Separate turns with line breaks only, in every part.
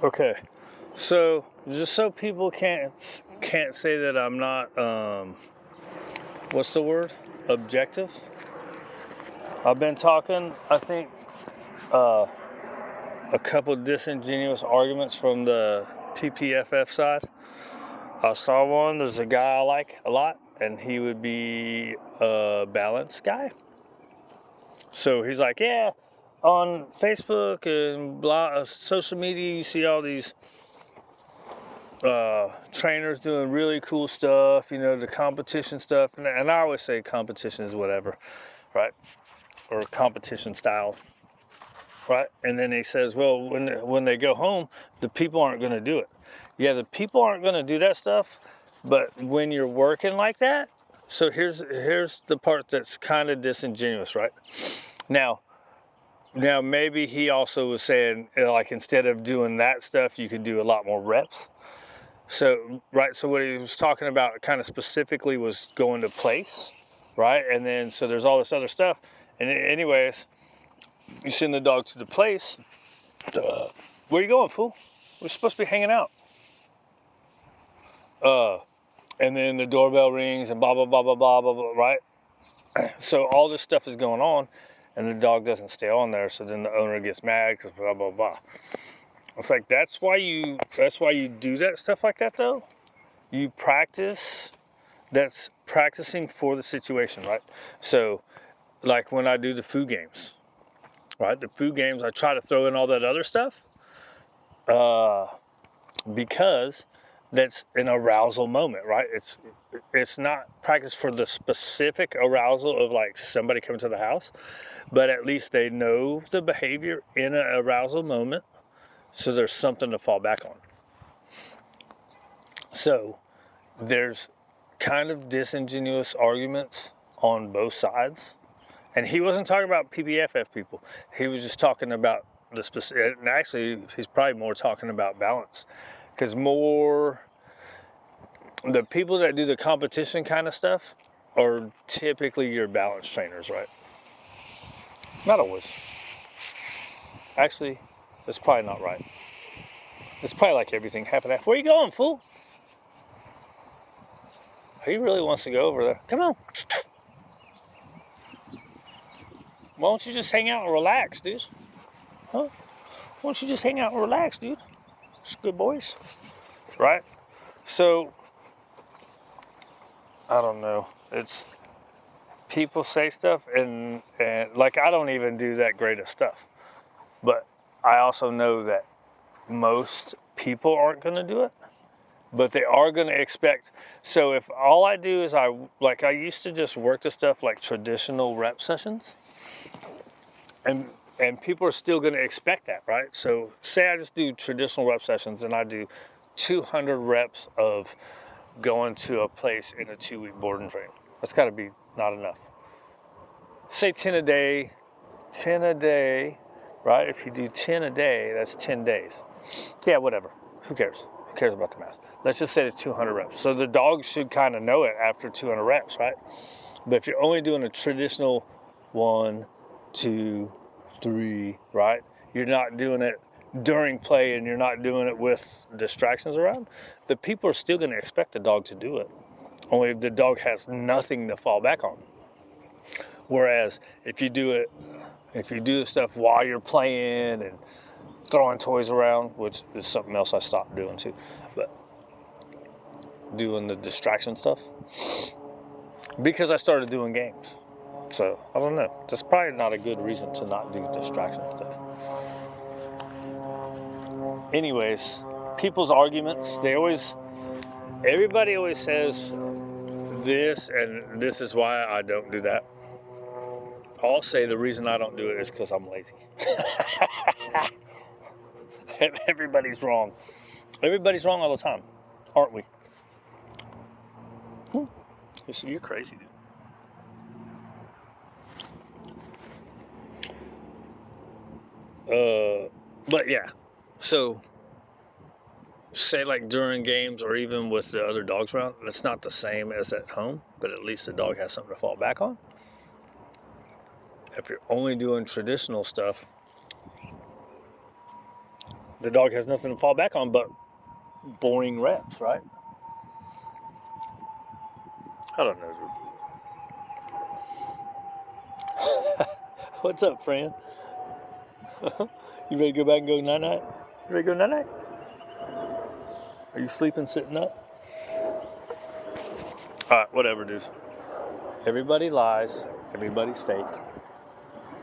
Okay, so just so people can't say that I'm not what's the word? Objective. I've been talking, I think, uh, a couple disingenuous arguments from the PPFF side. I saw one. There's a guy I like a lot, and he would be a balanced guy. So he's like, yeah, on Facebook and social media, you see all these trainers doing really cool stuff, the competition stuff. And I always say competition is whatever, right? Or competition style, right? And then he says, well, when they go home, the people aren't going to do it. Yeah, the people aren't going to do that stuff, but when you're working like that, so here's the part that's kind of disingenuous, right? Now maybe he also was saying, like, instead of doing that stuff, you could do a lot more reps. So, right, so what he was talking about kind of specifically was going to place, right? And then, so there's all this other stuff. And anyways, you send the dog to the place. Where you going, fool? We're supposed to be hanging out. And then the doorbell rings and blah, blah, blah, blah, blah, blah, blah, right? So all this stuff is going on, and the dog doesn't stay on there. So then the owner gets mad because blah, blah, blah. It's like, that's why you do that stuff like that, though. You practice. That's practicing for the situation, right? So, like when I do the food games, right? The food games, I try to throw in all that other stuff because that's an arousal moment, right? It's not practice for the specific arousal of like somebody coming to the house, but at least they know the behavior in an arousal moment, so there's something to fall back on. So there's kind of disingenuous arguments on both sides. And he wasn't talking about PPFF people. He was just talking about the specific, and actually he's probably more talking about balance. Because the people that do the competition kind of stuff are typically your balance trainers, right? Not always. Actually, that's probably not right. It's probably like everything, half and half. Where you going, fool? He really wants to go over there. Come on. Why don't you just hang out and relax, dude? Huh? Why don't you just hang out and relax, dude? It's good boys. Right? So, I don't know. It's people say stuff and like I don't even do that great of stuff. But I also know that most people aren't going to do it. But they are going to expect. So if all I do is I used to just work the stuff like traditional rep sessions. And people are still going to expect that, right? So say I just do traditional rep sessions and I do 200 reps of going to a place in a 2-week board and train. That's got to be not enough. Say 10 a day, right? If you do 10 a day, that's 10 days. Yeah, whatever. Who cares? Who cares about the math? Let's just say it's 200 reps. So the dog should kind of know it after 200 reps, right? But if you're only doing a traditional 1, 2, 3, right? You're not doing it during play and you're not doing it with distractions around. The people are still going to expect the dog to do it. Only the dog has nothing to fall back on. Whereas if you do the stuff while you're playing and throwing toys around, which is something else I stopped doing too, but doing the distraction stuff because I started doing games. So I don't know. That's probably not a good reason to not do distraction stuff. Anyways, people's arguments, everybody always says this and this is why I don't do that. I'll say the reason I don't do it is because I'm lazy. Everybody's wrong. Everybody's wrong all the time, aren't we? You're crazy, dude. But yeah, so say like during games or even with the other dogs around, it's not the same as at home, but at least the dog has something to fall back on. If you're only doing traditional stuff, The dog has nothing to fall back on but boring reps, right? I don't know. What's up, friend? You ready to go back and go night-night? You ready to go night-night? Are you sleeping sitting up? Alright, whatever, dude. Everybody lies. Everybody's fake.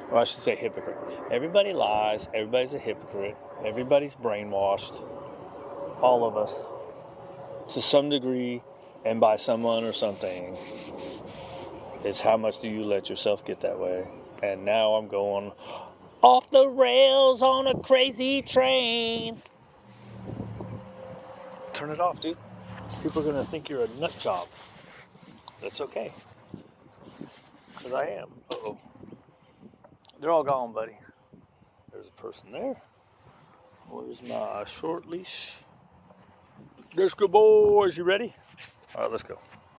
Or I should say hypocrite. Everybody lies. Everybody's a hypocrite. Everybody's brainwashed. All of us. To some degree and by someone or something. It's how much do you let yourself get that way? And now I'm going off the rails on a crazy train. Turn it off, dude. People are going to think you're a nut job. That's okay. Because I am. Uh-oh. They're all gone, buddy. There's a person there. Where's my short leash? Let's go, boys. You ready? All right, let's go.